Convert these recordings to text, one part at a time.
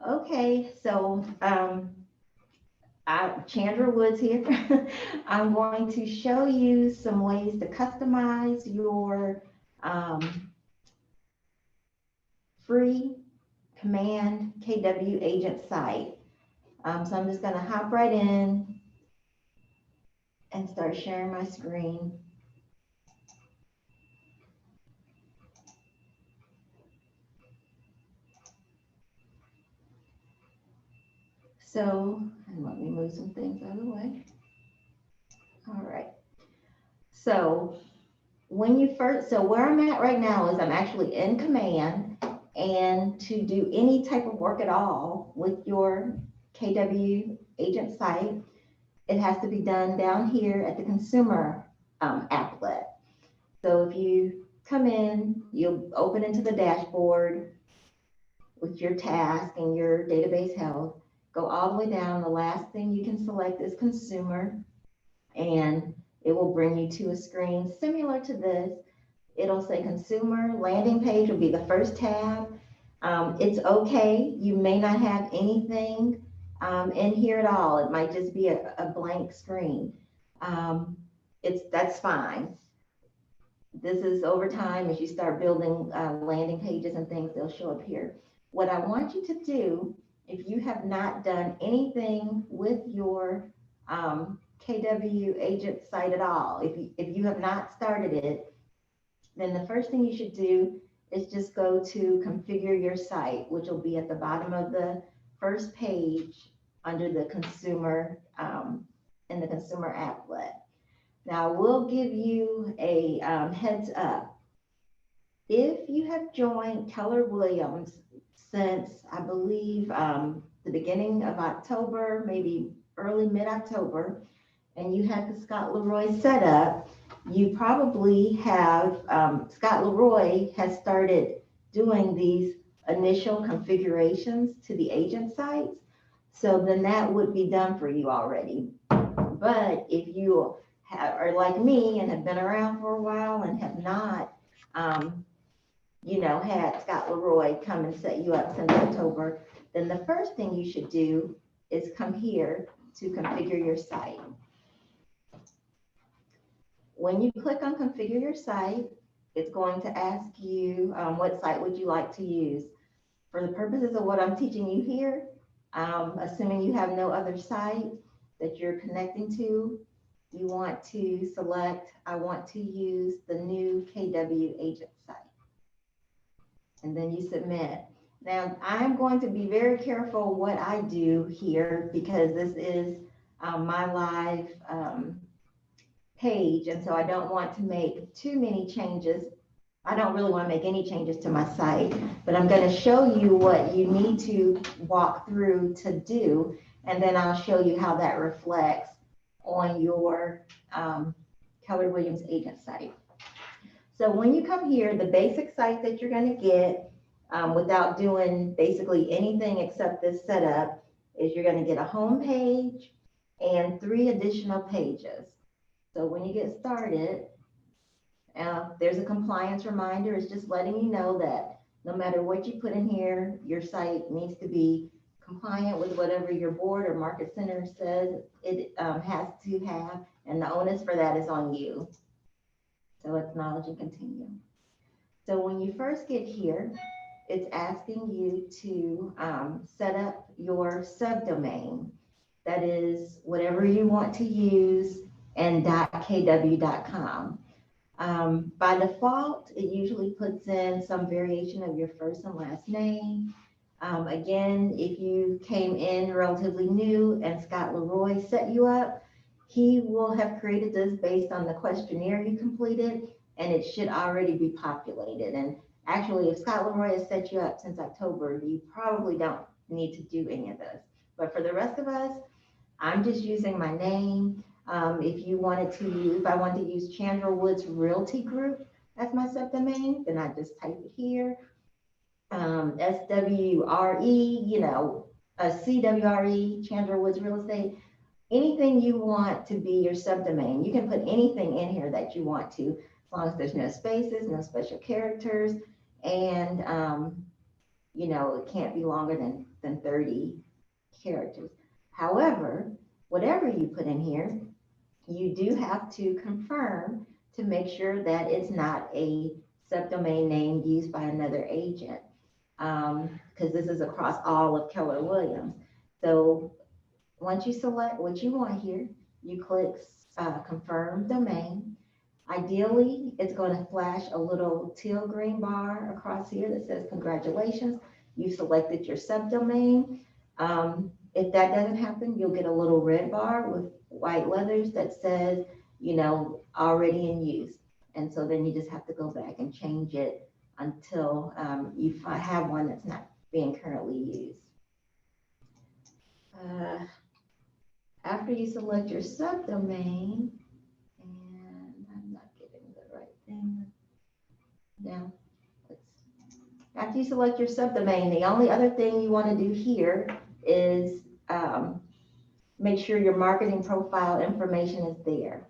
Okay, so Chandra Woods here. I'm going to show you some ways to customize your um, free Command KW agent site. So I'm just going to hop right in and start sharing my screen. So, and let me move some things out of the way. All right. So so where I'm at right now is I'm actually in Command, and to do any type of work at all with your KW agent site, it has to be done down here at the consumer applet. So if you come in, you'll open into the dashboard with your task and your database health, go all the way down. The last thing you can select is consumer, and it will bring you to a screen similar to this. It'll say consumer landing page will be the first tab. It's okay. You may not have anything in here at all. It might just be a blank screen. Um, that's fine. This is over time as you start building landing pages and things, they'll show up here. What I want you to do, if you have not done anything with your KW agent site at all, if you have not started it, then the first thing you should do is just go to configure your site, which will be at the bottom of the first page under the consumer, in the consumer applet. Now, we'll give you a heads up. If you have joined Keller Williams since, I believe, the beginning of October, maybe early mid-October, and you had the Scott Leroy set up, you probably have, Scott Leroy has started doing these initial configurations to the agent sites. So then that would be done for you already. But if you are like me and have been around for a while and have not, had Scott Leroy come and set you up since October, then the first thing you should do is come here to configure your site. When you click on configure your site, it's going to ask you what site would you like to use. For the purposes of what I'm teaching you here, assuming you have no other site that you're connecting to, you want to select, I want to use the new KW agent site. And then you submit. Now, I'm going to be very careful what I do here because this is my live page. And so I don't want to make too many changes. I don't really want to make any changes to my site, but I'm going to show you what you need to walk through to do. And then I'll show you how that reflects on your Keller Williams agent site. So when you come here, the basic site that you're going to get without doing basically anything except this setup is you're going to get a home page and 3 additional pages. So when you get started, there's a compliance reminder. It's just letting you know that no matter what you put in here, your site needs to be compliant with whatever your board or market center says it has to have, and the onus for that is on you. So acknowledge and continue. So when you first get here, it's asking you to set up your subdomain. That is whatever you want to use and .kw.com. By default, it usually puts in some variation of your first and last name. Again, if you came in relatively new and Scott Leroy set you up, he will have created this based on the questionnaire you completed, and it should already be populated. And actually, if Scott Leroy has set you up since October, you probably don't need to do any of this. But for the rest of us, I'm just using my name. If I wanted to use Chandra Woods Realty Group as my subdomain, then I just type it here. SWRE, CWRE, Chandra Woods Real Estate, anything you want to be your subdomain. You can put anything in here that you want to, as long as there's no spaces, no special characters, and it can't be longer than 30 characters. However, whatever you put in here, you do have to confirm to make sure that it's not a subdomain name used by another agent. Because this is across all of Keller Williams. So once you select what you want here, you click confirm domain. Ideally, it's going to flash a little teal green bar across here that says congratulations, you selected your subdomain. If that doesn't happen, you'll get a little red bar with white letters that says, already in use. And so then you just have to go back and change it until you have one that's not being currently used. After you select your subdomain, and I'm not getting the right thing down. After you select your subdomain, the only other thing you want to do here is make sure your marketing profile information is there.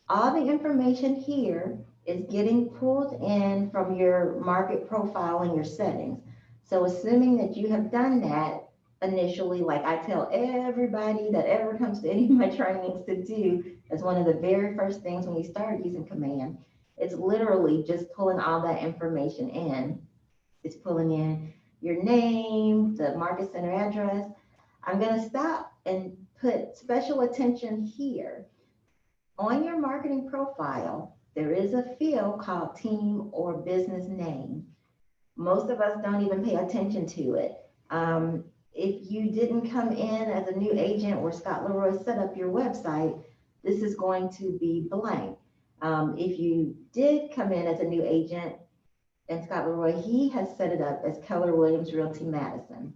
All the information here is getting pulled in from your market profile and your settings. So assuming that you have done that initially, like I tell everybody that ever comes to any of my trainings to do, as one of the very first things when you start using Command, it's literally just pulling all that information in. It's pulling in your name, the market center address. I'm going to stop and put special attention here. On your marketing profile, there is a field called team or business name. Most of us don't even pay attention to it. If you didn't come in as a new agent or Scott Leroy set up your website, this is going to be blank. If you did come in as a new agent and Scott Leroy, he has set it up as Keller Williams Realty Madison.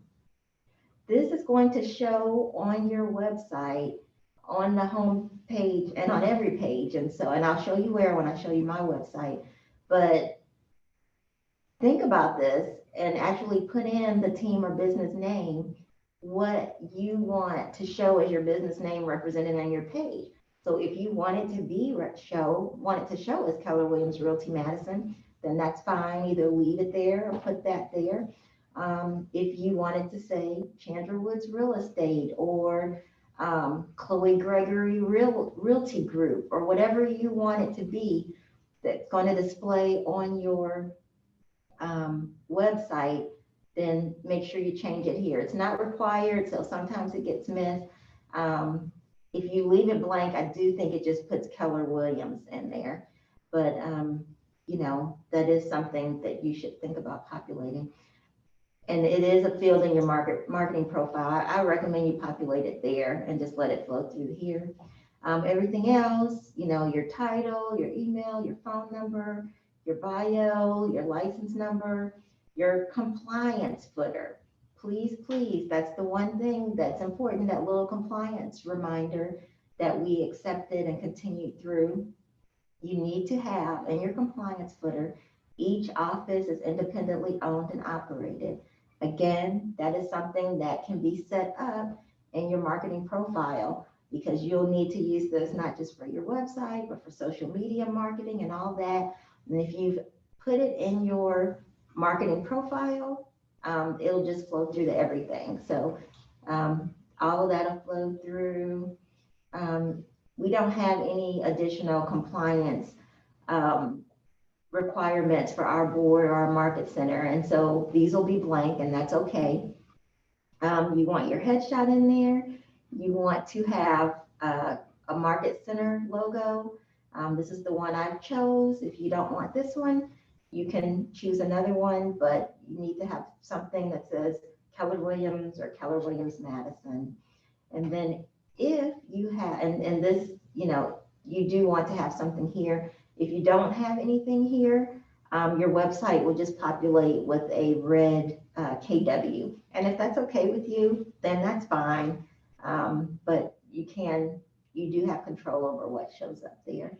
This is going to show on your website, on the home page and on every page. And I'll show you where when I show you my website, but think about this and actually put in the team or business name, what you want to show as your business name represented on your page. So if you want it to show as Keller Williams Realty Madison, then that's fine. Either leave it there or put that there. If you wanted to say Chandra Woods Real Estate or Chloe Gregory Realty Group or whatever you want it to be that's going to display on your website, then make sure you change it here. It's not required, so sometimes it gets missed. If you leave it blank, I do think it just puts Keller Williams in there. But, that is something that you should think about populating. And it is a field in your marketing profile. I recommend you populate it there and just let it flow through here. Everything else, your title, your email, your phone number, your bio, your license number, your compliance footer. Please, that's the one thing that's important, that little compliance reminder that we accepted and continued through. You need to have in your compliance footer, each office is independently owned and operated. Again, that is something that can be set up in your marketing profile because you'll need to use this not just for your website, but for social media marketing and all that. And if you've put it in your marketing profile, it'll just flow through to everything. So all of that'll flow through. We don't have any additional compliance requirements for our board or our market center. And so these will be blank and that's okay. You want your headshot in there. You want to have a market center logo. This is the one I chose. If you don't want this one, you can choose another one, but you need to have something that says Keller Williams or Keller Williams Madison. And then if you have, and this, you do want to have something here. If you don't have anything here, your website will just populate with a red KW. And if that's okay with you, then that's fine. But you do have control over what shows up there.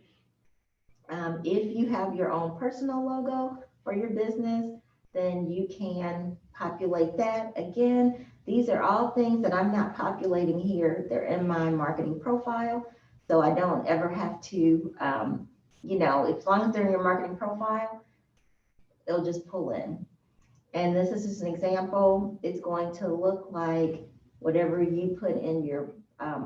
If you have your own personal logo for your business, then you can populate that. Again, these are all things that I'm not populating here. They're in my marketing profile. So I don't ever have to, as long as they're in your marketing profile, it'll just pull in. And this is just an example. It's going to look like whatever you put in your,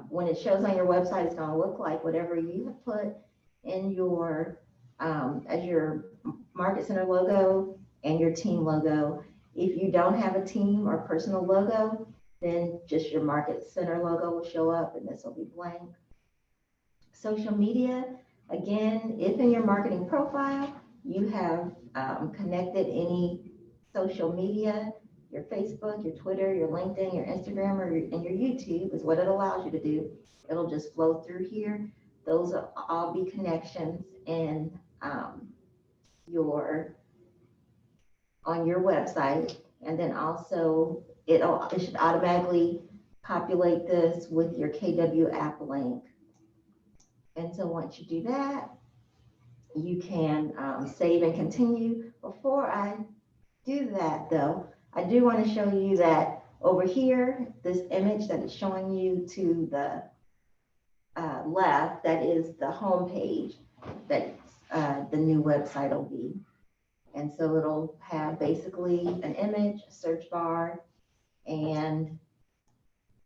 when it shows on your website, it's going to look like whatever you have put in your, as your Market Center logo and your team logo. If you don't have a team or personal logo, then just your Market Center logo will show up and this will be blank. Social media, again, if in your marketing profile, you have connected any social media, your Facebook, your Twitter, your LinkedIn, your Instagram, and your YouTube is what it allows you to do. It'll just flow through here. Those will all be connections in your, on your website. And then also it should automatically populate this with your KW app link. And so once you do that, you can save and continue. Before I do that though, I do want to show you that over here, this image that is showing you to the left, that is the home page that the new website will be. And so it'll have basically an image, a search bar, and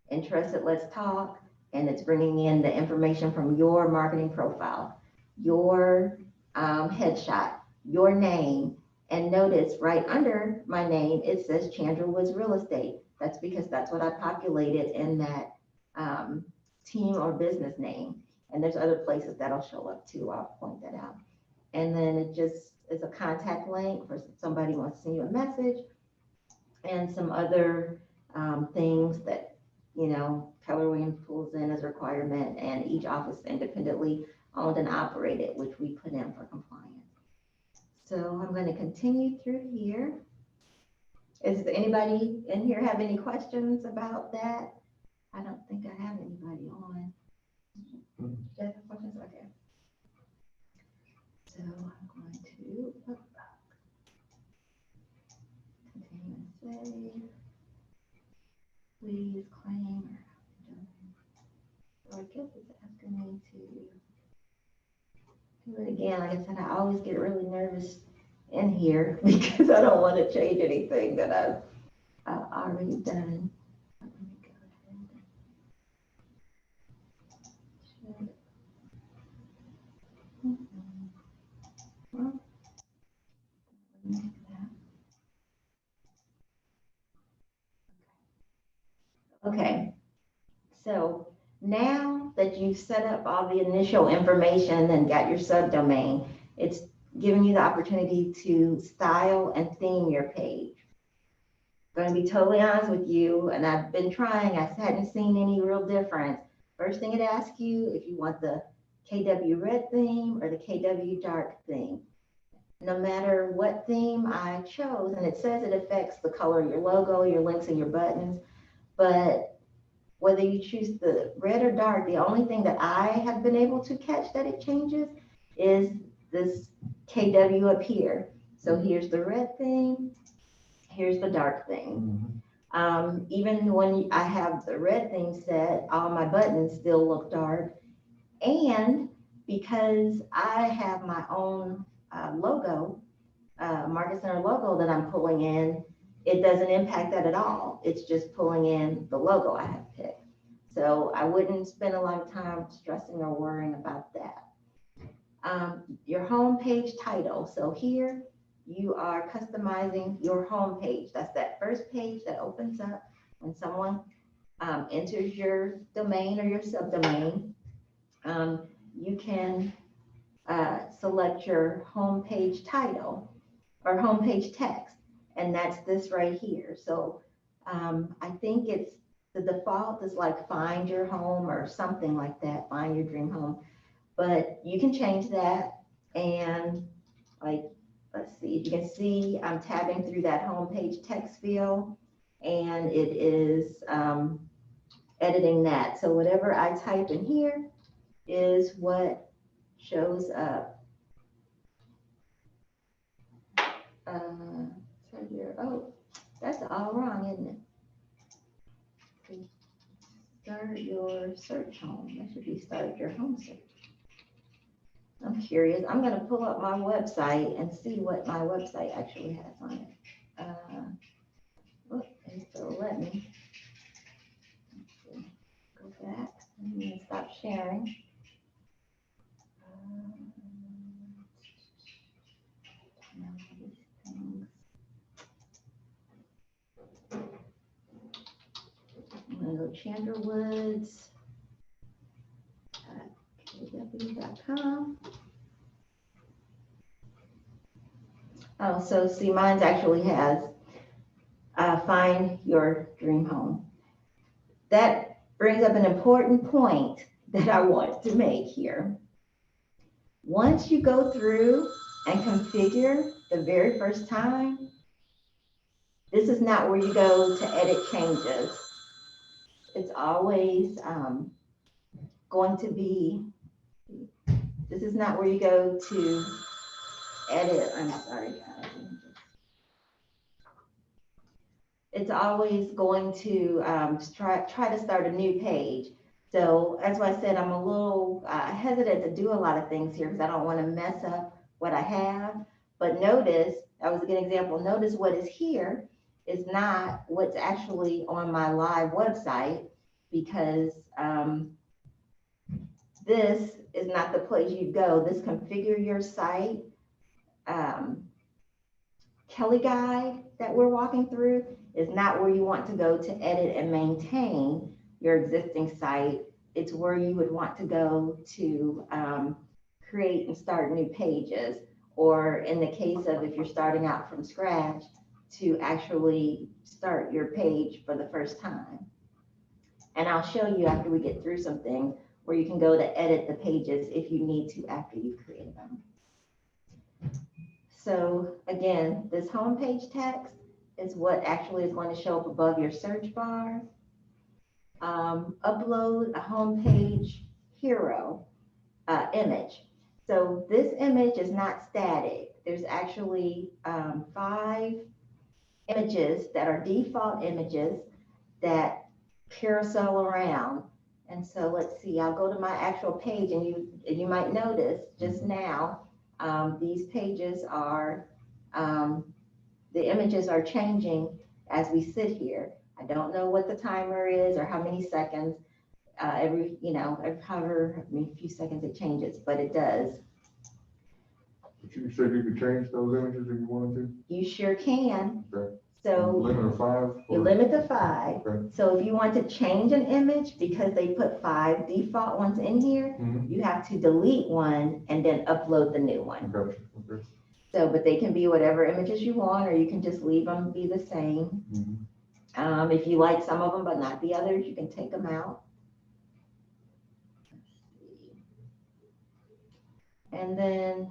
interested, let's talk. And it's bringing in the information from your marketing profile, your headshot, your name. And notice right under my name, it says Chandra Woods Real Estate. That's because that's what I populated in that team or business name. And there's other places that'll show up too. I'll point that out. And then it just is a contact link for somebody wants to send you a message, and some other things that, you know, Keller Williams pulls in as a requirement, and each office independently owned and operated, which we put in for compliance. So I'm going to continue through here. Is there anybody in here have any questions about that? I don't think I have anybody on. Do you have questions? Okay. So I'm going to continue and save. Please claim. So I guess it's asking me to do it again. Like I said, I always get really nervous in here because I don't want to change anything that I've already done. Let me go ahead. Well, make that. Okay, so now that you've set up all the initial information and got your subdomain, it's giving you the opportunity to style and theme your page. Going to be totally honest with you, and I've been trying, I hadn't seen any real difference. First thing it asks you if you want the KW red theme or the KW dark theme. No matter what theme I chose, and it says it affects the color of your logo, your links, and your buttons, but whether you choose the red or dark, the only thing that I have been able to catch that it changes is this KW up here. So here's the red theme, here's the dark theme. Even when I have the red theme set, all my buttons still look dark. And because I have my own logo, Market Center logo that I'm pulling in, it doesn't impact that at all. It's just pulling in the logo I have picked. So I wouldn't spend a lot of time stressing or worrying about that. Your home page title. So here you are customizing your home page. That's that first page that opens up when someone enters your domain or your subdomain. You can select your home page title or home page text, and that's this right here. So I think it's the default is like find your home or something like that, find your dream home, but you can change that. And like, let's see, you can see I'm tabbing through that home page text field, and it is editing that. So whatever I type in here is what shows up. So here, oh, that's all wrong, isn't it? Start your search home. That should be start your home search. I'm curious. I'm going to pull up my website and see what my website actually has on it. sharing. I'm gonna go Chandra Woods. KW.com. Oh, so see, mine's actually has find your dream home. That brings up an important point that I want to make here. Once you go through and configure the very first time, this is not where you go to edit changes. It's always going to be, this is not where you go to edit, I'm sorry guys. It's always going to try to start a new page. So as I said, I'm a little hesitant to do a lot of things here because I don't want to mess up what I have. But notice, that was a good example, notice what is here is not what's actually on my live website, because this is not the place you go. This configure your site Kelly guide that we're walking through is not where you want to go to edit and maintain your existing site. It's where you would want to go to create and start new pages, or in the case of if you're starting out from scratch, to actually start your page for the first time. And I'll show you after we get through some things where you can go to edit the pages if you need to after you've created them. So again, this homepage text is what actually is going to show up above your search bar. Upload a homepage hero image. So this image is not static. There's actually 5 images that are default images that carousel around. And so let's see, I'll go to my actual page, and you might notice just now, these pages are, the images are changing as we sit here. I don't know what the timer is or how many seconds. Every few seconds it changes, but it does. But you said you could change those images if you wanted to? You sure can. Okay. So Limit of 5? you limit to 5. Okay. So if you want to change an image, because they put 5 default ones in here, you have to delete one and then upload the new one. Okay. Okay. So, but they can be whatever images you want, or you can just leave them be the same. If you like some of them but not the others, you can take them out. And then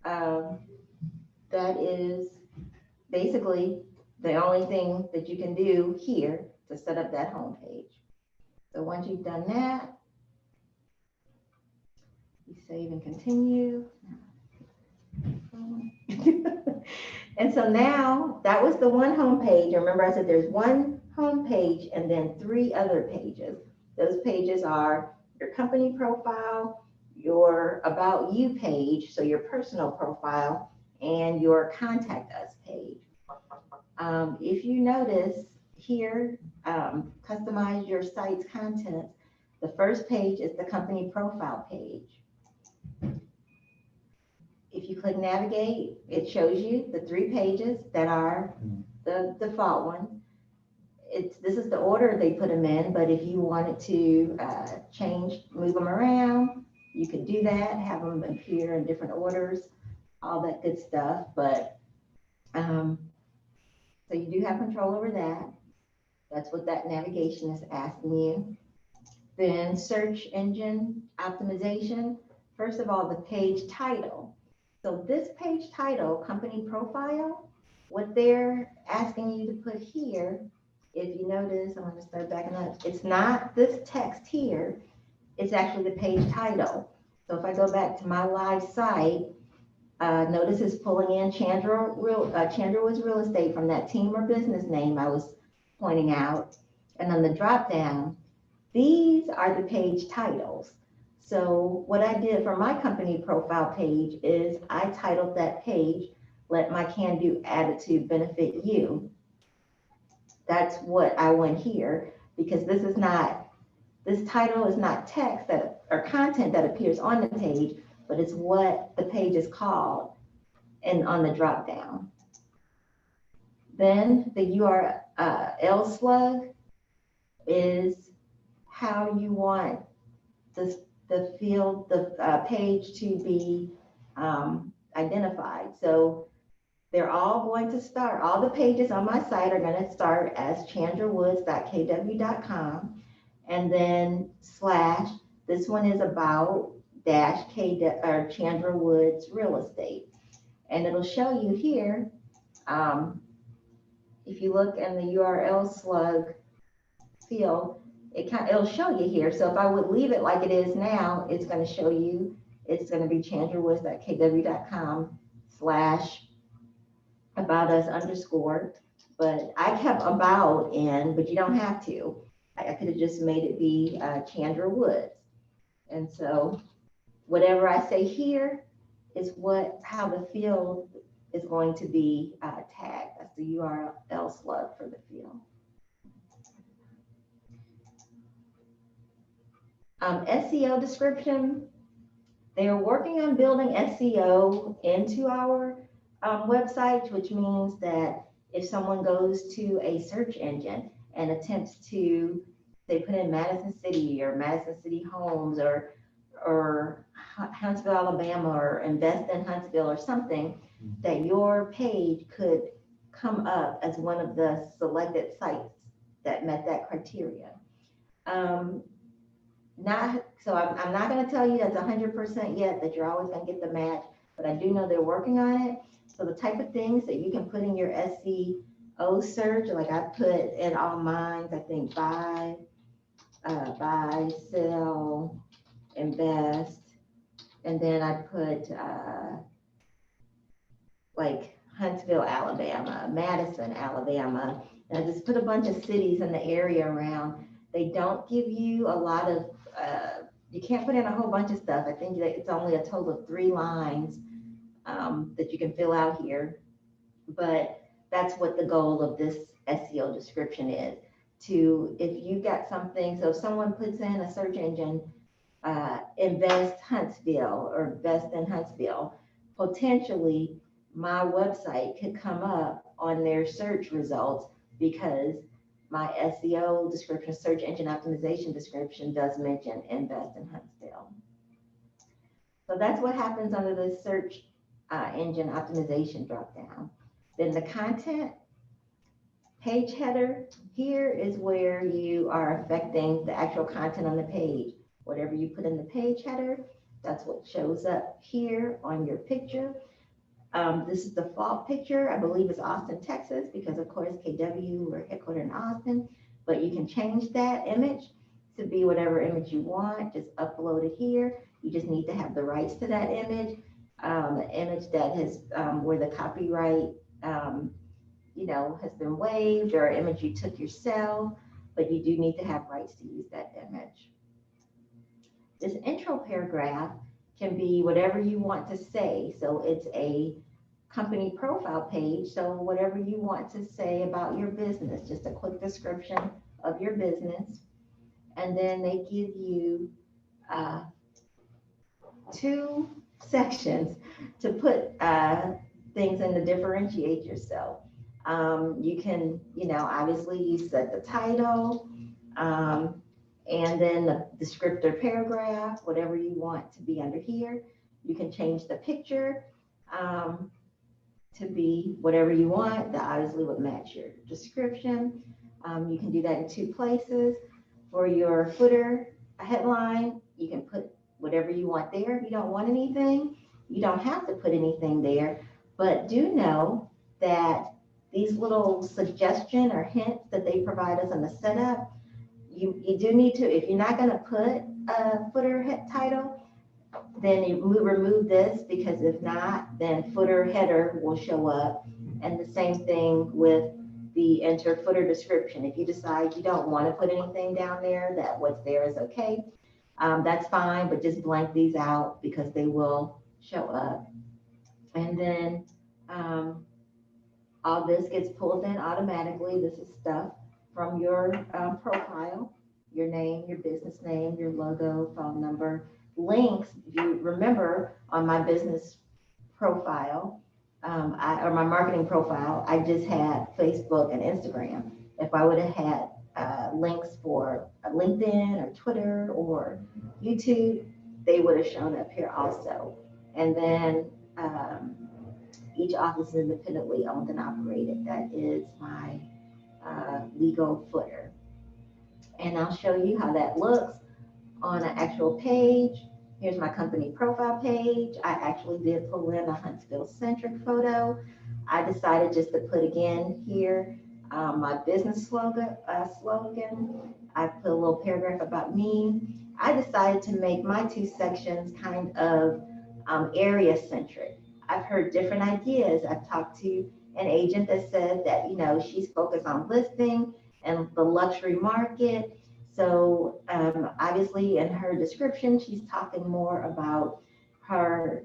that is basically the only thing that you can do here to set up that home page. So once you've done that, you save and continue. And so now that was the one home page. Remember I said there's one home page and then 3 other pages. Those pages are your company profile, your About You page, so your personal profile, and your Contact Us page. If you notice here, customize your site's content, the first page is the company profile page. If you click navigate, it shows you the 3 pages that are the default one. This is the order they put them in, but if you wanted to move them around, you could do that, have them appear in different orders, all that good stuff. But so you do have control over that. That's what that navigation is asking you. Then search engine optimization. First of all, the page title. So this page title, company profile, what they're asking you to put here, if you notice, I'm going to start backing up. It's not this text here. It's actually the page title. So if I go back to my live site, notice it's pulling in Chandra Woods Real Estate from that team or business name I was pointing out. And on the drop down, these are the page titles. So what I did for my company profile page is I titled that page, Let My Can-Do Attitude Benefit You. That's what I went here, because this is not this title is not text that or content that appears on the page, but it's what the page is called and on the drop down. Then the URL slug is how you want the field, the page to be identified. So they're all going to start, all the pages on my site are going to start as chandrawoods.kw.com, and then slash, this one is about dash Chandra Woods Real Estate. And it'll show you here, if you look in the URL slug field, it'll show you here. So if I would leave it like it is now, it's going to show you, it's going to be chandrawoods.kw.com slash about us underscore, but I kept about in, but you don't have to. I could have just made it be Chandra Woods. And so whatever I say here is how the field is going to be tagged. That's the URL slug for the field. SEO description, they are working on building SEO into our website, which means that if someone goes to a search engine and attempts to, they put in Madison City or Madison City Homes or Huntsville, Alabama, or invest in Huntsville or something, that your page could come up as one of the selected sites that met that criteria. So I'm not going to tell you that's 100% yet that you're always going to get the match, but I do know they're working on it. So the type of things that you can put in your SEO search, like I put in all mine, I think buy, sell, invest, and then I put like Huntsville, Alabama, Madison, Alabama, and I just put a bunch of cities in the area around. They don't give you a lot of, you can't put in a whole bunch of stuff. I think that it's only a total of 3 lines that you can fill out here, but that's what the goal of this SEO description is. If you got something, so if someone puts in a search engine, invest Huntsville or invest in Huntsville, potentially my website could come up on their search results because my SEO description, search engine optimization description, does mention invest in Huntsville. So that's what happens under the search engine optimization dropdown. Then the content page header, here is where you are affecting the actual content on the page. Whatever you put in the page header, that's what shows up here on your picture. This is the default picture. I believe it's Austin, Texas, because of course KW, we're headquartered in Austin, but you can change that image to be whatever image you want. Just upload it here. You just need to have the rights to that image. The image that has where the copyright has been waived, or an image you took yourself, but you do need to have rights to use that image. This intro paragraph can be whatever you want to say. So it's a company profile page. So whatever you want to say about your business, just a quick description of your business. And then they give you 2 sections to put things in to differentiate yourself. You can, obviously you set the title, and then the descriptor paragraph, whatever you want to be under here. You can change the picture to be whatever you want that obviously would match your description. You can do that in 2 places. For your footer, a headline, you can put whatever you want there. If you don't want anything, you don't have to put anything there, but do know that these little suggestion or hints that they provide us in the setup, you do need to, if you're not going to put a footer title, then you remove this, because if not, then footer header will show up. And the same thing with the enter footer description. If you decide you don't want to put anything down there, that what's there is okay, that's fine, but just blank these out because they will show up. And then all this gets pulled in automatically. This is stuff from your profile, your name, your business name, your logo, phone number, links. If you remember on my business profile, or my marketing profile, I just had Facebook and Instagram. If I would have had links for LinkedIn or Twitter or YouTube, they would have shown up here also. And then each office is independently owned and operated. That is my legal footer. And I'll show you how that looks on an actual page. Here's my company profile page. I actually did pull in a Huntsville-centric photo. I decided just to put again here my business slogan. I put a little paragraph about me. I decided to make my two sections kind of area-centric. I've heard different ideas. I've talked to an agent that said that, she's focused on listing and the luxury market. So obviously in her description, she's talking more about her,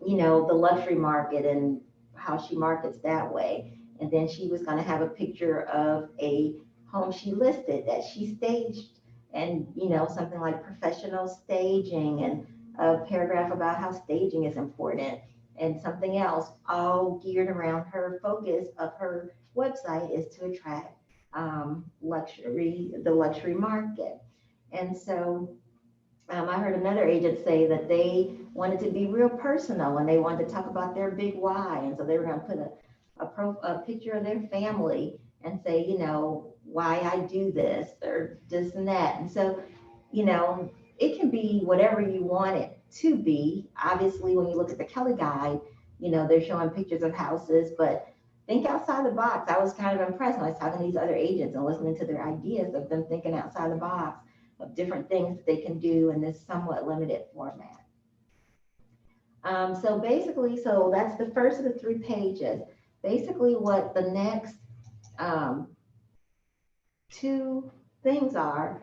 the luxury market and how she markets that way. And then she was going to have a picture of a home she listed that she staged and, something like professional staging and a paragraph about how staging is important and something else all geared around her focus of her website is to attract the luxury market. And so I heard another agent say that they wanted to be real personal and they wanted to talk about their big why. And so they were going to put a picture of their family and say, why I do this or this and that. And so, it can be whatever you want it to be. Obviously, when you look at the Kelly Guide, they're showing pictures of houses, but think outside the box. I was kind of impressed when I was talking to these other agents and listening to their ideas of them thinking outside the box of different things that they can do in this somewhat limited format. So that's the first of the 3 pages. Basically what the next 2 things are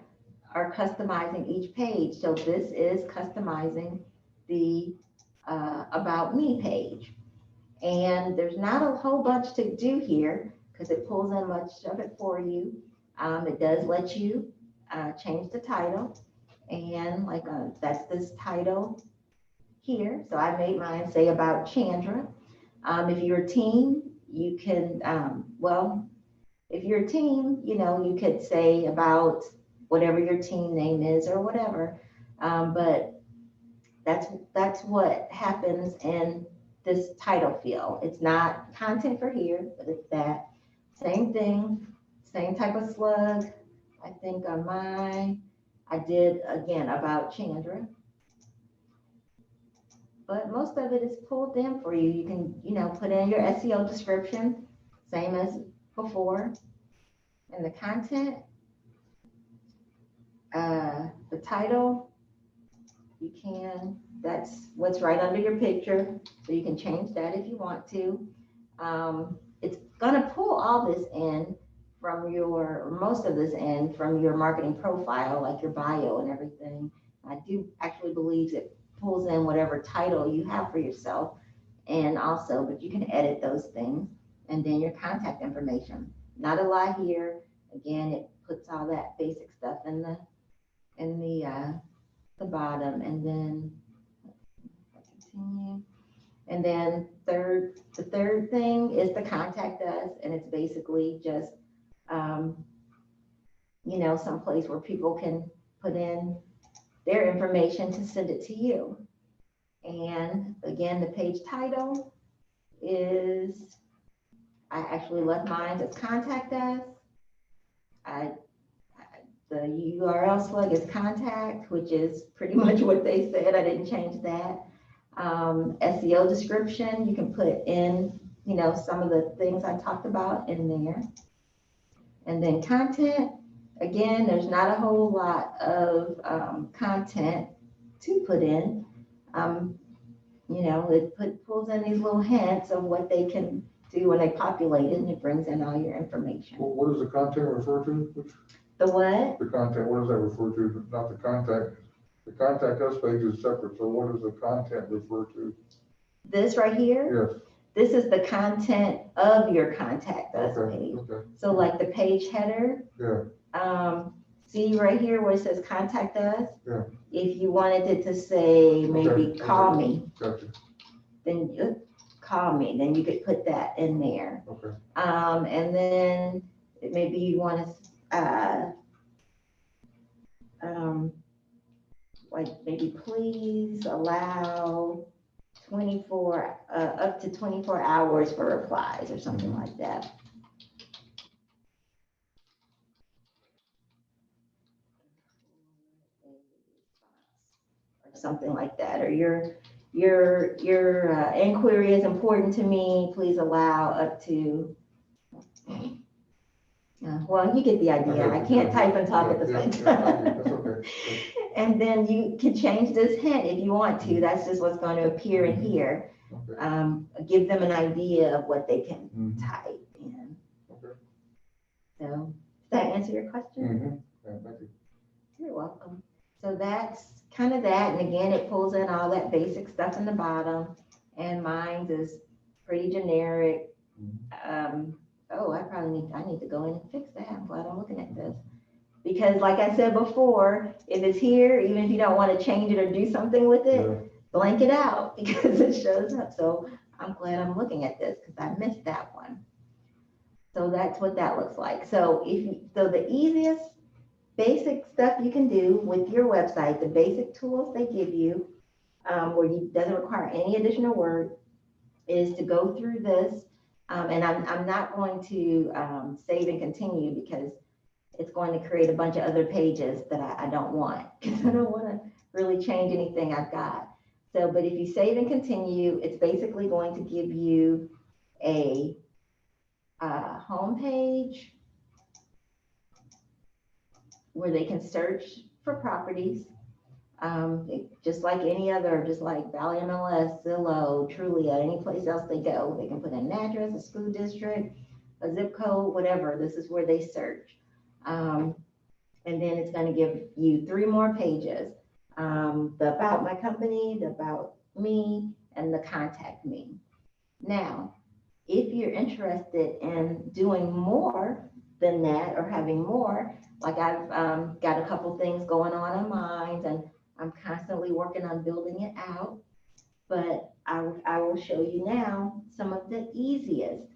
customizing each page. So this is customizing the About Me page. And there's not a whole bunch to do here because it pulls in much of it for you. It does let you change the title. And that's this title here. So I made mine say About Chandra. If you're a team, you can, if you're a team, you could say about whatever your team name is or whatever. But that's what happens in this title field. It's not content for here, but it's that same thing, same type of slug. I think on mine, I did again About Chandra. But most of it is pulled in for you. You can, put in your SEO description, same as before. And the content, the title, that's what's right under your picture. So you can change that if you want to. It's gonna pull all this in from most of this in from your marketing profile, like your bio and everything. I do actually believe it pulls in whatever title you have for yourself and also, but you can edit those things. And then your contact information. Not a lot here. Again, it puts all that basic stuff in the bottom, and then continue. And then the third thing is the contact us, and it's basically just some place where people can put in their information to send it to you. And again, the page title is, I actually left mine as Contact Us. The URL slug is contact, which is pretty much what they said. I didn't change that. SEO description, you can put in, some of the things I talked about in there. And then content, again, there's not a whole lot of content to put in. It pulls in these little hints of what they can do when they populate it, and it brings in all your information. What does the content refer to? The what? The content, what does that refer to? Not the contact. The contact us page is separate, so what does the content refer to? This right here? Yes. This is the content of your contact us page. Okay. So like the page header. Yeah. see right here where it says contact us? Yeah. If you wanted it to say maybe Okay, call okay. me, Gotcha, then you call me, then you could put that in there. okay. And then maybe you want to, like maybe please allow 24, up to 24 hours for replies or something like that. Or something like that, or your inquiry is important to me, please allow up to, well, you get the idea. I can't type and talk at the same time. That's okay. And then you can change this hint if you want to. That's just what's going to appear in here. Okay. Give them an idea of what they can Mhm. type in. Okay. So, does that answer your question? Mhm. Yeah, thank you. You're welcome. So that's kind of that. And again, it pulls in all that basic stuff in the bottom. And mine is pretty generic. Oh, I need to go in and fix that. I'm glad I'm looking at this. Because like I said before, if it's here, even if you don't want to change it or do something with it, Yeah. blank it out because it shows up. So I'm glad I'm looking at this because I missed that one. So that's what that looks like. So so the easiest basic stuff you can do with your website, the basic tools they give you, where it doesn't require any additional work, is to go through this. And I'm not going to save and continue because it's going to create a bunch of other pages that I don't want, because I don't want to really change anything I've got. So, but if you save and continue, it's basically going to give you a home page where they can search for properties, just like any other, just like Valley MLS, Zillow, Trulia, any place else they go, they can put in an address, a school district, a zip code, whatever. This is where they search. And then it's going to give you 3 more pages. The about my company, the about me, and the contact me. Now, if you're interested in doing more than that or having more, like I've got a couple things going on mine, and I'm constantly working on building it out. But I will show you now some of the easiest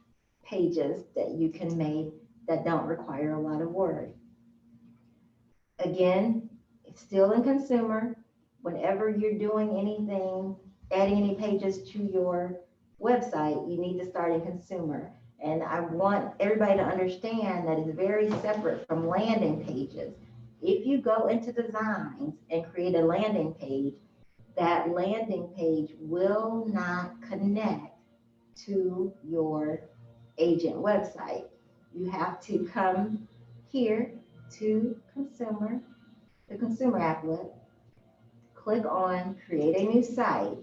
pages that you can make that don't require a lot of work. Again, it's still in consumer. Whenever you're doing anything, adding any pages to your website, you need to start in consumer. And I want everybody to understand that it's very separate from landing pages. If you go into designs and create a landing page, that landing page will not connect to your agent website. You have to come here to consumer, the consumer applet, click on create a new site.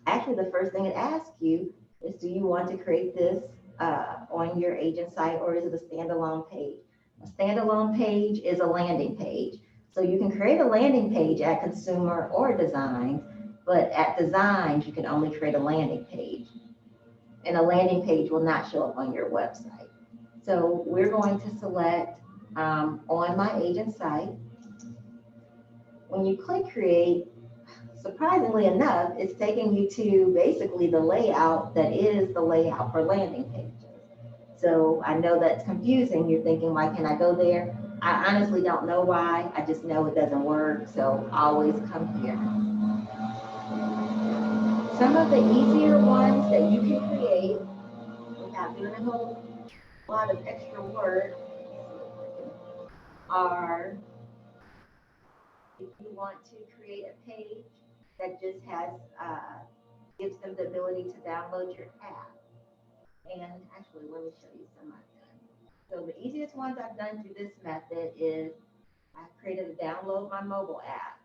Actually, the first thing it asks you is, do you want to create this on your agent site, or is it a standalone page? A standalone page is a landing page. So you can create a landing page at consumer or design, but at designs, you can only create a landing page. And a landing page will not show up on your website. So we're going to select on my agent site. When you click create, surprisingly enough, it's taking you to basically the layout that is the layout for landing pages. So I know that's confusing. You're thinking, why can't I go there? I honestly don't know why. I just know it doesn't work. So always come here. Some of the easier ones that you can create without doing a whole lot of extra work are, if you want to create a page that just has, gives them the ability to download your app. And actually, let me show you some I've done. So the easiest ones I've done through this method is I created a download my mobile app.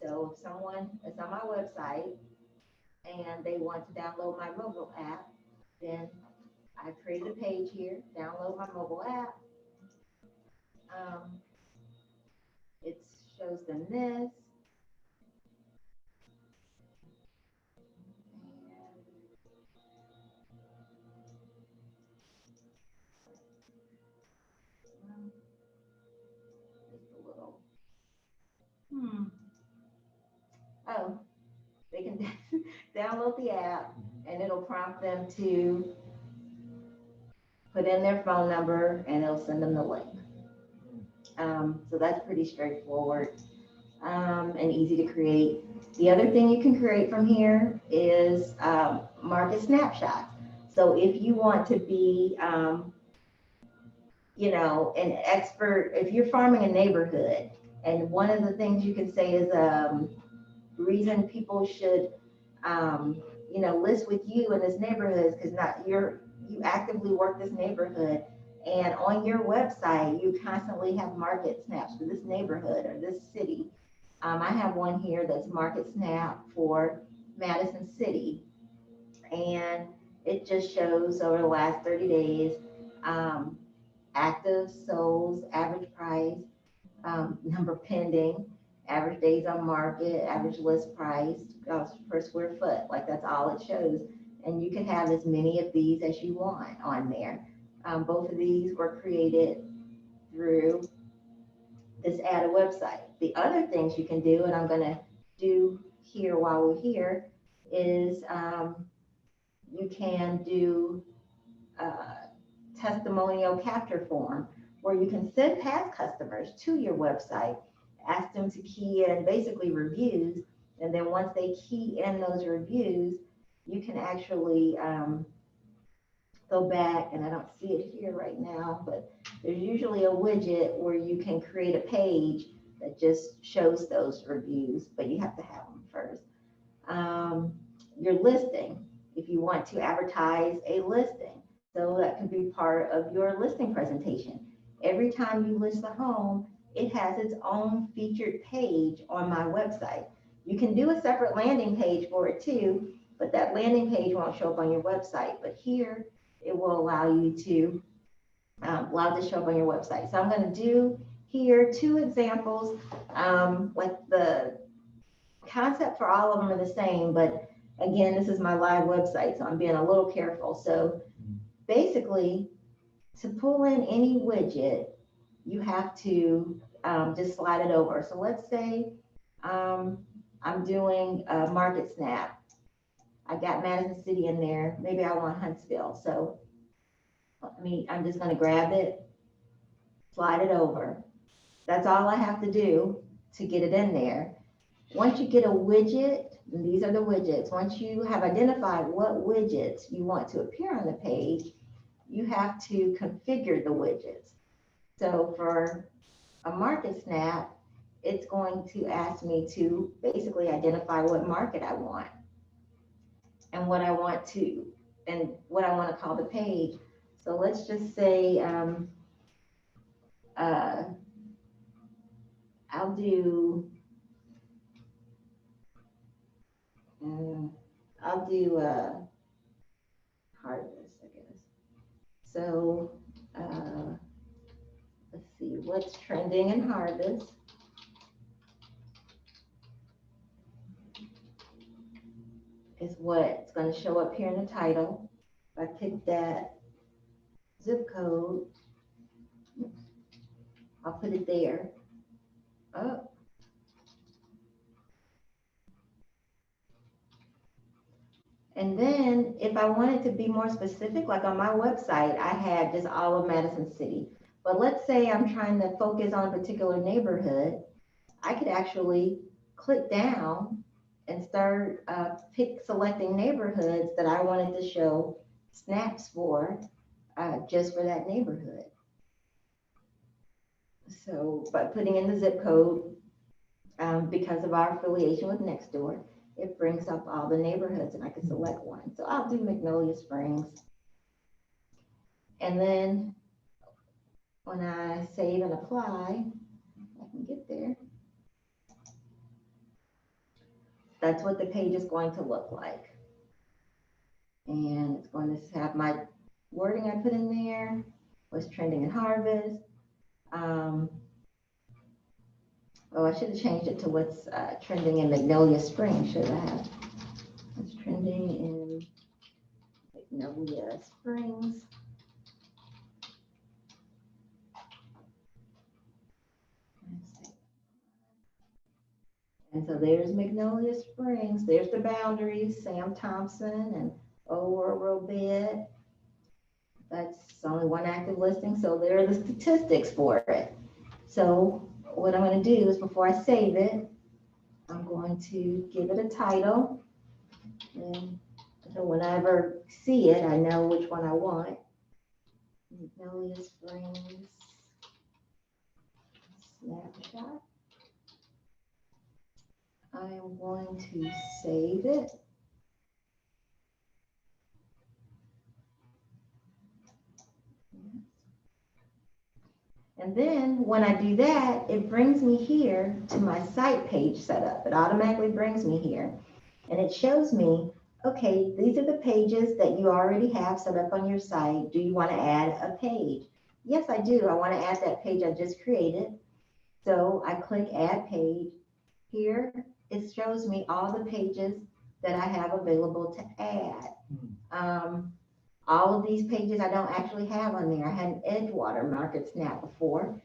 So if someone is on my website and they want to download my mobile app, then I create a page here, download my mobile app. It shows them this. Just a little download the app and it'll prompt them to put in their phone number and it'll send them the link. So that's pretty straightforward and easy to create. The other thing you can create from here is market snapshots. So if you want to be, you know, an expert, if you're farming a neighborhood, and one of the things you can say is reason people should, you know, list with you in this neighborhood is because you actively work this neighborhood, and on your website you constantly have market snaps for this neighborhood or this city. I have one here that's market snap for Madison City, and it just shows over the last 30 days active solds, average price, number pending, average days on market, average list price per square foot. Like that's all it shows. And you can have as many of these as you want on there. Both of these were created through this add a website. The other things you can do, and I'm going to do here while we're here, is you can do testimonial capture form where you can send past customers to your website, ask them to key in basically reviews, and then once they key in those reviews, you can actually go back, and I don't see it here right now, but there's usually a widget where you can create a page that just shows those reviews, but you have to have them first. Your listing, if you want to advertise a listing, so that can be part of your listing presentation. Every time you list a home, it has its own featured page on my website. You can do a separate landing page for it too, but that landing page won't show up on your website. But here, it will allow you to allow it to show up on your website. So I'm going to do here 2 examples. Like the concept for all of them are the same, but again, this is my live website, so I'm being a little careful. So basically, to pull in any widget, you have to just slide it over. So let's say I'm doing a market snap. I got Madison City in there. Maybe I want Huntsville. So I'm just going to grab it, slide it over. That's all I have to do to get it in there. Once you get a widget, and these are the widgets, once you have identified what widgets you want to appear on the page, you have to configure the widgets. So for a market snap, it's going to ask me to basically identify what market I want and what I want to call the page. So let's just say I'll do harvest, I guess. So let's see what's trending in harvest. Is what's going to show up here in the title. If I pick that zip code, I'll put it there. Oh. And then if I wanted to be more specific, like on my website, I had just all of Madison City. But let's say I'm trying to focus on a particular neighborhood, I could actually click down and start selecting neighborhoods that I wanted to show snaps for, just for that neighborhood. So by putting in the zip code, because of our affiliation with Nextdoor, it brings up all the neighborhoods and I can select one. So I'll do Magnolia Springs. And then when I save and apply, I can get there. That's what the page is going to look like. And it's going to have my wording I put in there, what's trending in harvest. Oh, I should have changed it to what's trending in Magnolia Springs, should I have? What's trending in Magnolia Springs. And And so there's Magnolia Springs, there's the boundaries, Sam Thompson and Oral Bed. That's only one active listing, so there are the statistics for it. So what I'm gonna do is before I save it, I'm going to give it a title. And so whenever I see it, I know which one I want. Magnolia Springs snapshot. I am going to save it. And then when I do that, it brings me here to my site page setup. It automatically brings me here. And it shows me, okay, these are the pages that you already have set up on your site. Do you want to add a page? Yes, I do. I want to add that page I just created. So I click Add Page. Here, it shows me all the pages that I have available to add. All of these pages I don't actually have on there. I had an Edgewater Market Snap before.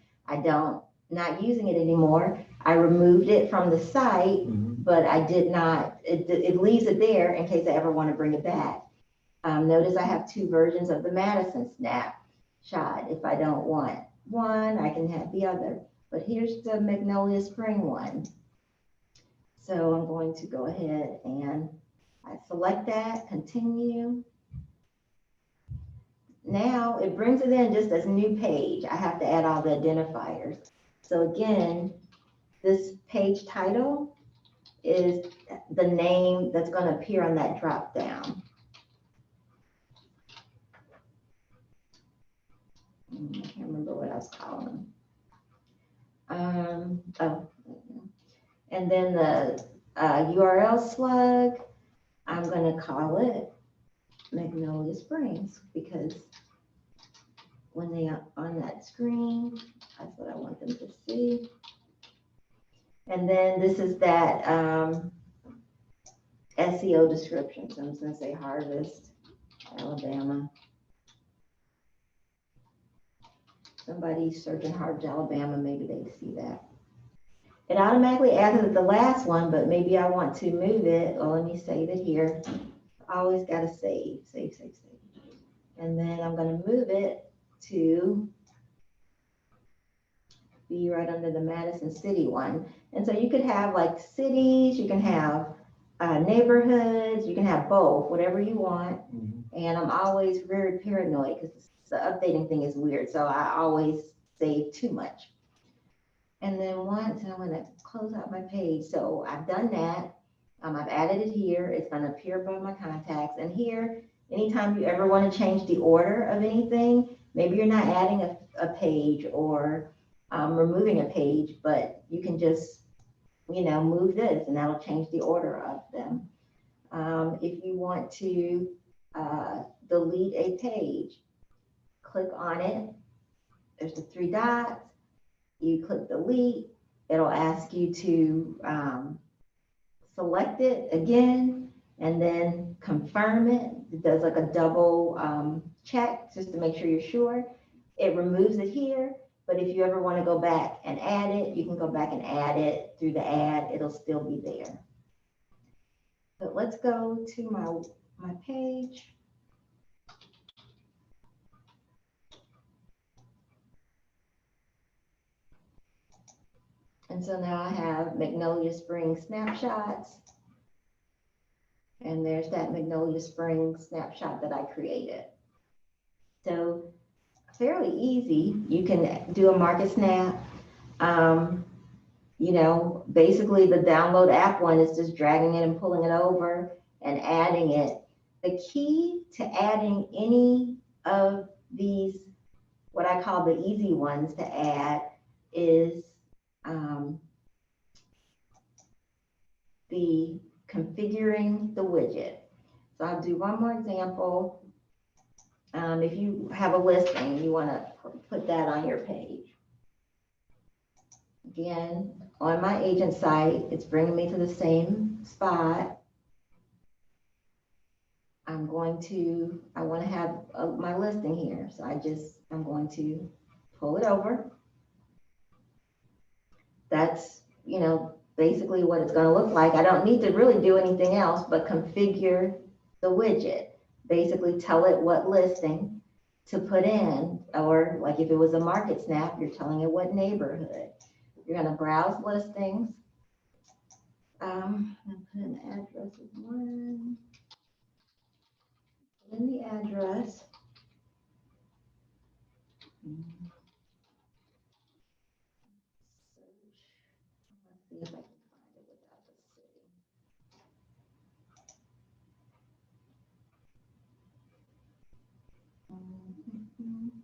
Not using it anymore. I removed it from the site, but I did not, it leaves it there in case I ever want to bring it back. Notice I have two versions of the Madison Snapshot. If I don't want one, I can have the other. But here's the Magnolia Spring one. So I'm going to go ahead and I select that, continue. Now it brings it in just as a new page. I have to add all the identifiers. So again, this page title is the name that's going to appear on that drop down. I can't remember what I was calling them. And then the URL slug, I'm going to call it Magnolia Springs because when they are on that screen, that's what I want them to see. And then this is that SEO description. So I'm just going to say Harvest, Alabama. Somebody's searching Harvest, Alabama, maybe they see that. It automatically adds it to the last one, but maybe I want to move it. Well, let me save it here. Always got to save. And then I'm going to move it to be right under the Madison City one. And so you could have like cities, you can have neighborhoods, you can have both, whatever you want. And I'm always very paranoid because the updating thing is weird. So I always save too much. And then once I'm going to close out my page. So I've done that. I've added it here. It's going to appear above my contacts. And here, anytime you ever want to change the order of anything, maybe you're not adding a page or removing a page, but you can just, move this and that'll change the order of them. If you want to delete a page, click on it. There's the three dots. You click delete. It'll ask you to select it again and then confirm it. It does like a double check just to make sure you're sure. It removes it here, but if you ever want to go back and add it, you can go back and add it through the ad. It'll still be there. But let's go to my page. And so now I have Magnolia Springs snapshots. And there's that Magnolia Springs snapshot that I created. So fairly easy. You can do a market snap. Basically the download app one is just dragging it and pulling it over and adding it. The key to adding any of these, what I call the easy ones to add, is the configuring the widget. So I'll do one more example. If you have a listing, you want to put that on your page. Again, on my agent site, it's bringing me to the same spot. I want to have my listing here. So I'm going to pull it over. That's, basically what it's gonna look like. I don't need to really do anything else but configure the widget. Basically tell it what listing to put in, or like if it was a Market Snap, you're telling it what neighborhood. You're gonna browse listings. And put in the address of one. Put in the address. Let's see if I can find it without the city.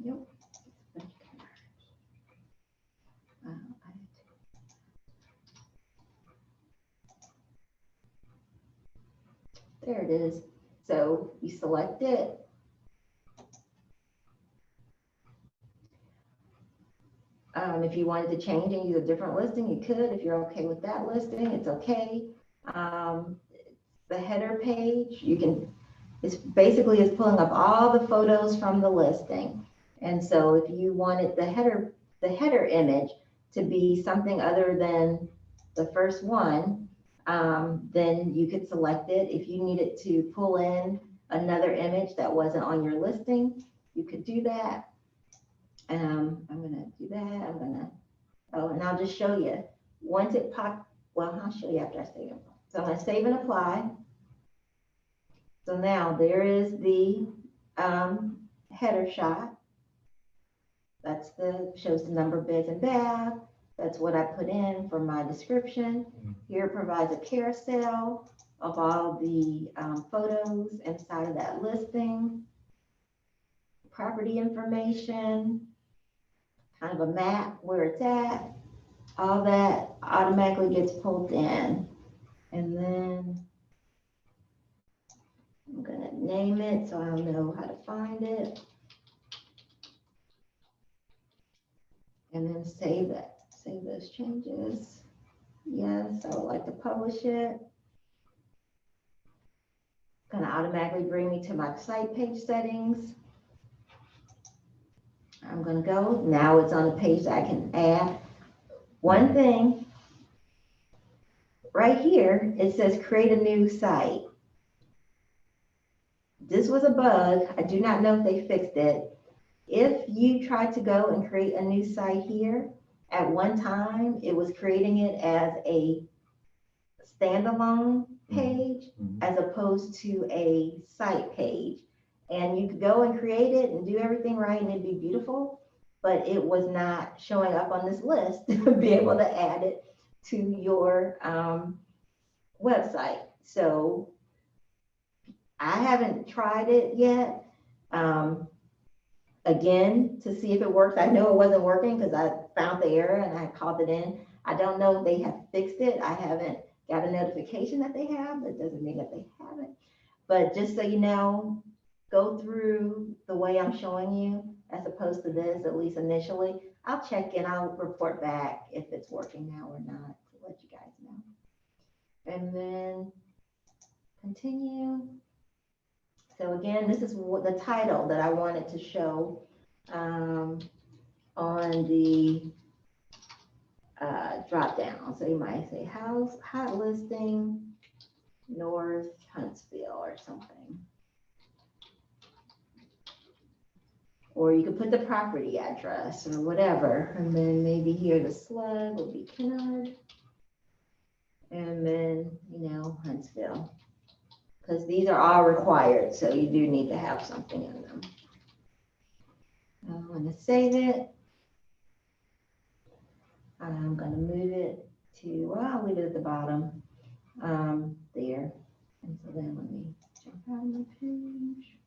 Yep. There it is. So you select it. If you wanted to change and use a different listing, you could. If you're okay with that listing, it's okay. The header page, you can, it's basically it's pulling up all the photos from the listing. And so if you wanted the header image to be something other than the first one, then you could select it. If you needed to pull in another image that wasn't on your listing, you could do that. I'm gonna do that. And I'll just show you. Once it pops, well, I'll show you after I save it. So I'm gonna save and apply. So now there is the header shot. That's shows the number of beds and bath. That's what I put in for my description. Here it provides a carousel of all the photos inside of that listing. Property information, kind of a map where it's at. All that automatically gets pulled in. And then I'm gonna name it so I'll know how to find it. And then save it. Save those changes. Yes, I would like to publish it. Gonna automatically bring me to my site page settings. I'm gonna go. Now it's on the page that I can add. One thing, right here, it says create a new site. This was a bug. I do not know if they fixed it. If you try to go and create a new site here, at one time, it was creating it as a standalone page as opposed to a site page. And you could go and create it and do everything right and it'd be beautiful, but it was not showing up on this list to be able to add it to your website. So I haven't tried it yet. Again, to see if it works. I know it wasn't working because I found the error and I called it in. I don't know if they have fixed it. I haven't got a notification that they have. That doesn't mean that they haven't. But just so you know, go through the way I'm showing you as opposed to this, at least initially. I'll check in, I'll report back if it's working now or not to let you guys know. And then continue. So again, this is what the title that I wanted to show on the drop down. So you might say house, hot listing, North Huntsville or something. Or you could put the property address or whatever. And then maybe here the slug will be Kennard. And then, you know, Huntsville. Because these are all required, so you do need to have something in them. I'm going to save it. I'm going to move it to, well, I'll leave it at the bottom there. And so then let me jump out of my page.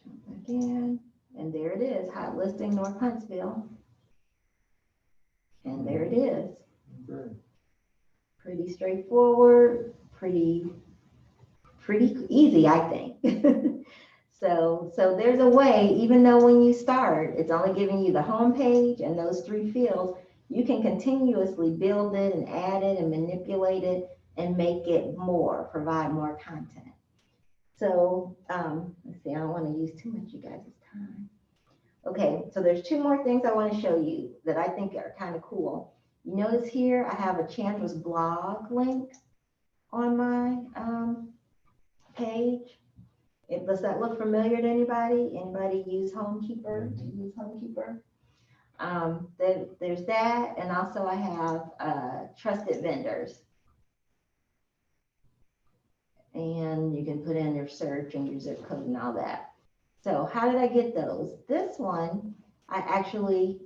Jump back in. And there it is, hot listing North Huntsville. And there it is. Okay. Pretty straightforward, pretty easy, I think. So there's a way, even though when you start, it's only giving you the home page and those 3 fields, you can continuously build it and add it and manipulate it and make it more, provide more content. So let's see, I don't want to use too much of you guys' time. Okay, so there's two more things I want to show you that I think are kind of cool. You notice here, I have a Chandra's blog link on my page. Does that look familiar to anybody? Anybody use Homekeeper? Do you use Homekeeper? Then there's that, and also I have trusted vendors. And you can put in your search and your zip code and all that. So how did I get those? This one, I actually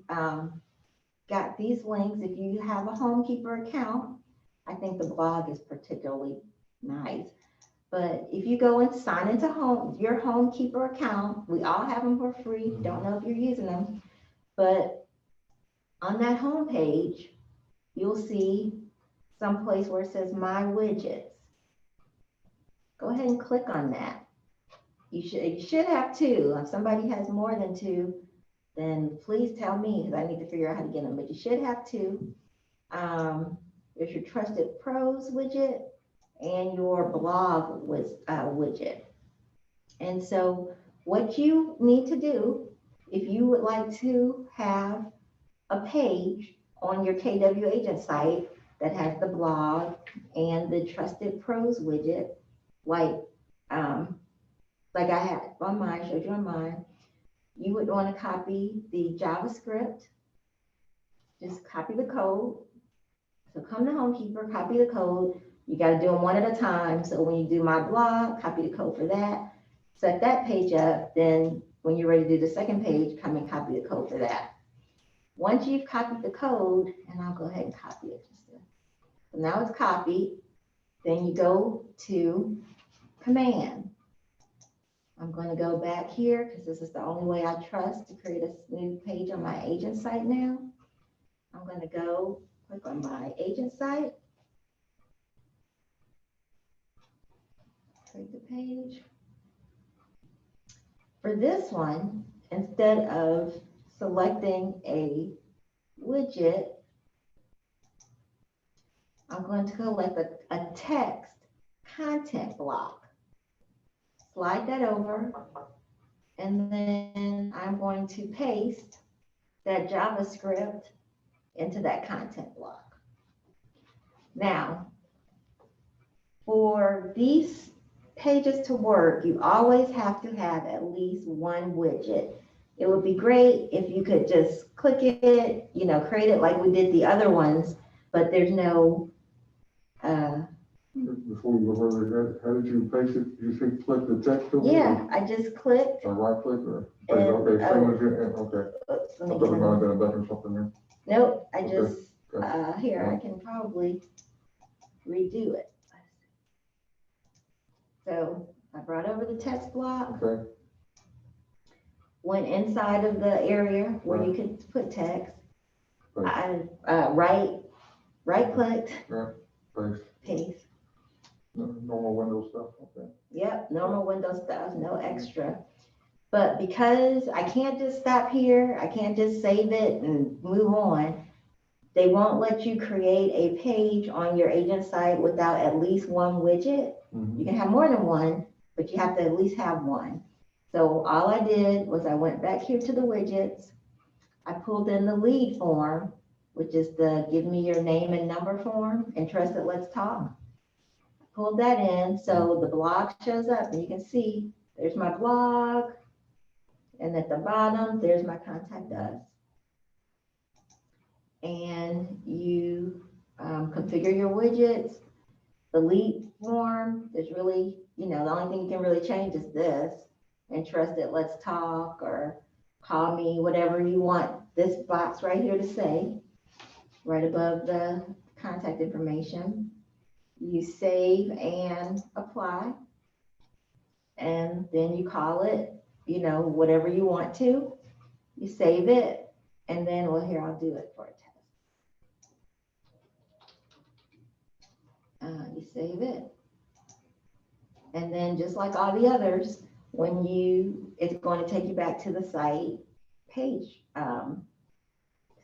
got these links. If you have a Homekeeper account, I think the blog is particularly nice. But if you go and sign into your Homekeeper account, we all have them for free. Don't know if you're using them, but on that home page, you'll see someplace where it says My Widgets. Go ahead and click on that. You should have two. If somebody has more than two, then please tell me because I need to figure out how to get them. But you should have two. There's your Trusted Pros widget and your blog widget. And so what you need to do, if you would like to have a page on your KW Agent site that has the blog and the Trusted Pros widget, like I had on mine, showed you on mine, you would want to copy the JavaScript. Just copy the code. So come to Homekeeper, copy the code. You got to do them one at a time. So when you do my blog, copy the code for that. Set that page up. Then when you're ready to do the second page, come and copy the code for that. Once you've copied the code, and I'll go ahead and copy it. So now it's copied. Then you go to Command. I'm going to go back here because this is the only way I trust to create a new page on my agent site now. I'm going to go click on my agent site. Create the page. For this one, instead of selecting a widget, I'm going to select a text content block. Slide that over, and then I'm going to paste that JavaScript into that content block. Now, for these pages to work, you always have to have at least one widget. It would be great if you could just click it, create it like we did the other ones, but there's no Before we go further, how did you paste it? You should click the text tool? yeah, I just clicked. Or right click or? And, Okay, same as you, okay. Oops, I let me thought get it might have it. been a button or something there. Nope, I Okay, just, okay. here, I can probably redo it. So I brought over the text block, Okay, went inside of the area where you Right. could put text. Right. I right clicked, paste, paste. normal Windows stuff, okay. Yep, normal Windows stuff, no extra. But because I can't just stop here, I can't just save it and move on. They won't let you create a page on your agent site without at least one widget. Mhm. You can have more than one, but you have to at least have one. So all I did was I went back here to the widgets. I pulled in the lead form, which is the give me your name and number form, and Trusted Let's Talk. Pulled that in, so the blog shows up, and you can see there's my blog, and at the bottom, there's my contact us. And you configure your widgets. The lead form, there's really, the only thing you can really change is this, and Trusted Let's Talk, or call me, whatever you want this box right here to say, right above the contact information. You save and apply, and then you call it, whatever you want to. You save it, and then, well, here, I'll do it for a test. You save it. And then just like all the others, it's going to take you back to the site page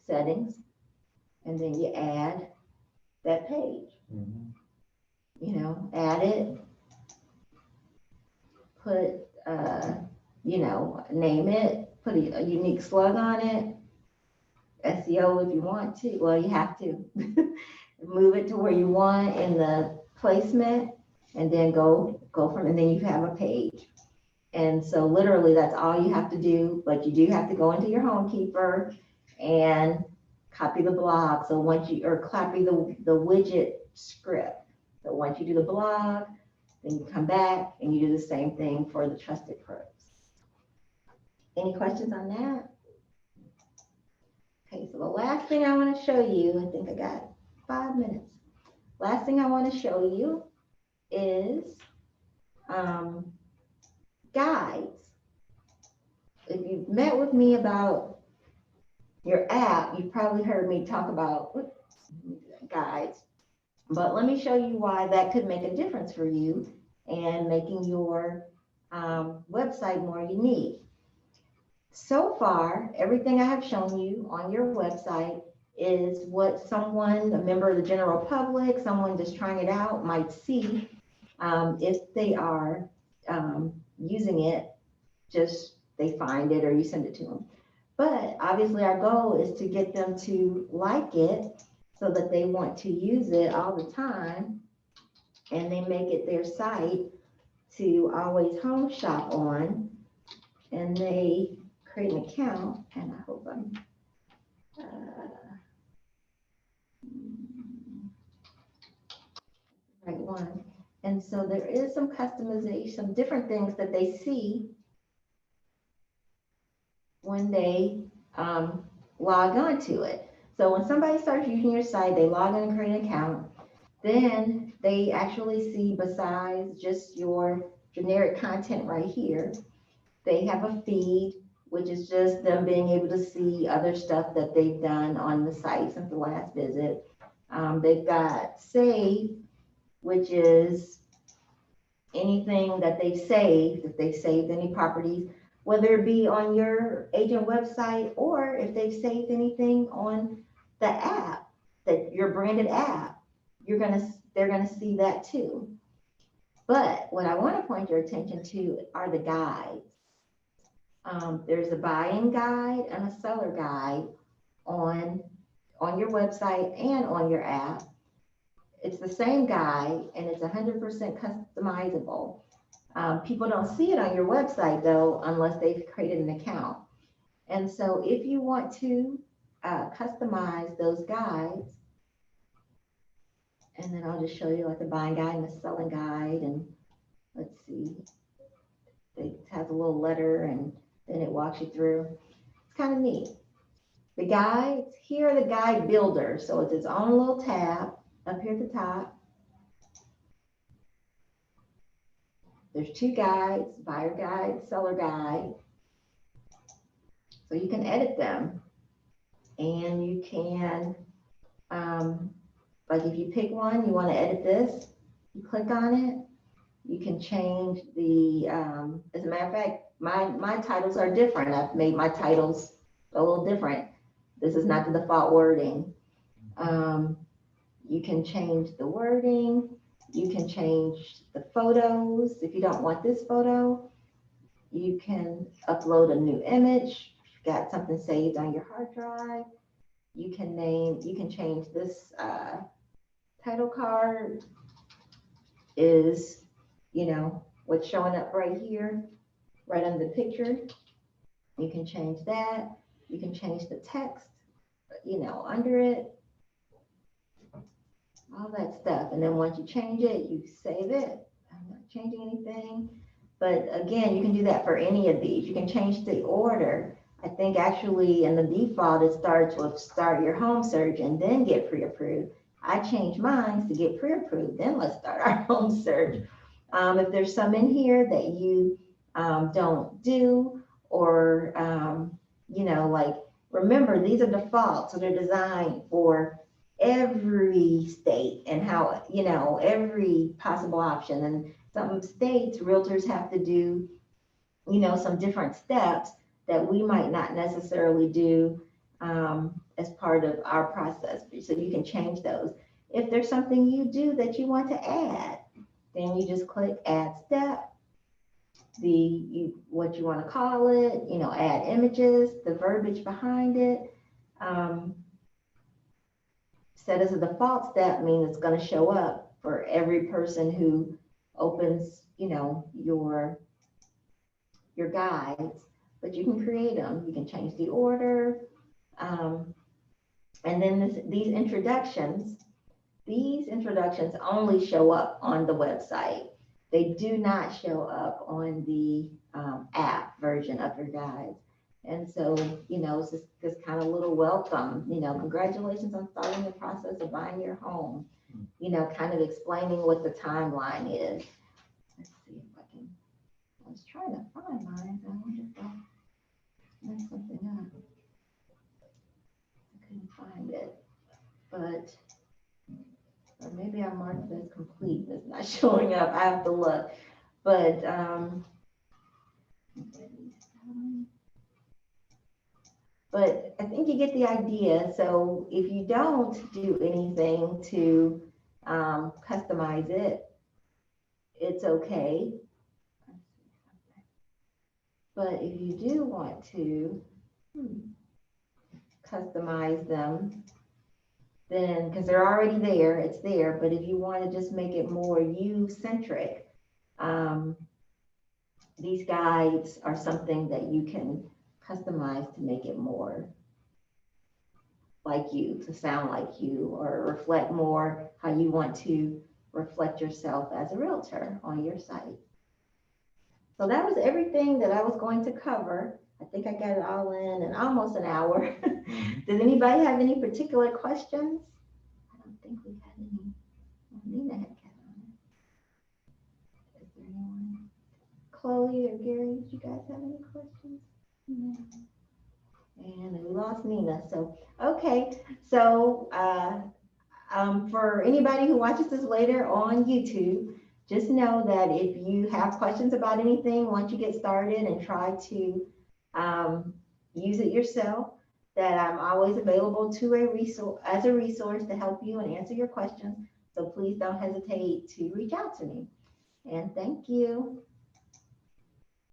settings, and then you add that page. Mhm. Add it, put, name it, put a unique slug on it, SEO if you want to, well, you have to move it to where you want in the placement, and then go from, and then you have a page. And so literally that's all you have to do, but you do have to go into your Homekeeper and copy the blog. So once you, or copy the widget script. So once you do the blog, then you come back and you do the same thing for the Trusted Pros. Any questions on that? Okay, so the last thing I want to show you, I think I got 5 minutes. Last thing I want to show you is guides. If you've met with me about your app, you've probably heard me talk about guides. But let me show you why that could make a difference for you and making your website more unique. So far, everything I have shown you on your website is what someone, a member of the general public, someone just trying it out might see if they are using it, just they find it or you send it to them. But obviously our goal is to get them to like it so that they want to use it all the time, and they make it their site to always home shop on, and they create an account, and I hope I'm right one. And so there is some customization, some different things that they see when they log on to it. So when somebody starts using your site, they log in and create an account, then they actually see, besides just your generic content right here, they have a feed, which is just them being able to see other stuff that they've done on the site since the last visit. They've got save, which is anything that they've saved, if they've saved any properties, whether it be on your agent website or if they've saved anything on the app, that your branded app, they're gonna see that too. But what I want to point your attention to are the guides. There's a buying guide and a seller guide on your website and on your app. It's the same guide and it's 100% customizable. People don't see it on your website though, unless they've created an account. And so if you want to customize those guides, and then I'll just show you like the buying guide and the selling guide, and let's see, it has a little letter and then it walks you through. It's kind of neat. The guides, here are the guide builders. So it's its own little tab up here at the top. There's 2 guides, buyer guide, seller guide. So you can edit them, and you can, like if you pick one, you want to edit this, you click on it, you can change the, as a matter of fact, my titles are different. I've made my titles a little different. This is not the default wording. You can change the wording. You can change the photos. If you don't want this photo, you can upload a new image. If you've got something saved on your hard drive, you can change this title card is, what's showing up right here, right under the picture. You can change that. You can change the text, under it. All that stuff. And then once you change it, you save it. I'm not changing anything. But again, you can do that for any of these. You can change the order. I think actually in the default, it starts with start your home search and then get pre-approved. I changed mine to get pre-approved, then let's start our home search. If there's some in here that you don't do, or, like, remember, these are default, so they're designed for every state and how, every possible option. And some states, realtors have to do, some different steps that we might not necessarily do as part of our process. So you can change those. If there's something you do that you want to add, then you just click add step, what you want to call it, add images, the verbiage behind it. Set as a default step means it's going to show up for every person who opens, your guides, but you can create them. You can change the order. And then these introductions only show up on the website. They do not show up on the app version of your guides. And so, it's just this kind of little welcome, congratulations on starting the process of buying your home, kind of explaining what the timeline is. Let's see if I was trying to find mine. I wonder if I messed something up. I couldn't find it, but, or maybe I marked it as complete. It's not showing up. I have to look, but, I think you get the idea. So if you don't do anything to customize it, it's okay. But if you do want to customize them, then, because they're already there, it's there. But if you want to just make it more you-centric, these guides are something that you can customize to make it more like you, to sound like you, or reflect more how you want to reflect yourself as a realtor on your site. So that was everything that I was going to cover. I think I got it all in almost an hour. Does anybody have any particular questions? I don't think we had any. Nina had got on it. Is there anyone? Chloe or Gary, did you guys have any questions? No. And we lost Nina. So, okay. So for anybody who watches this later on YouTube, just know that if you have questions about anything, once you get started and try to use it yourself, that I'm always available as a resource to help you and answer your questions. So please don't hesitate to reach out to me. And thank you.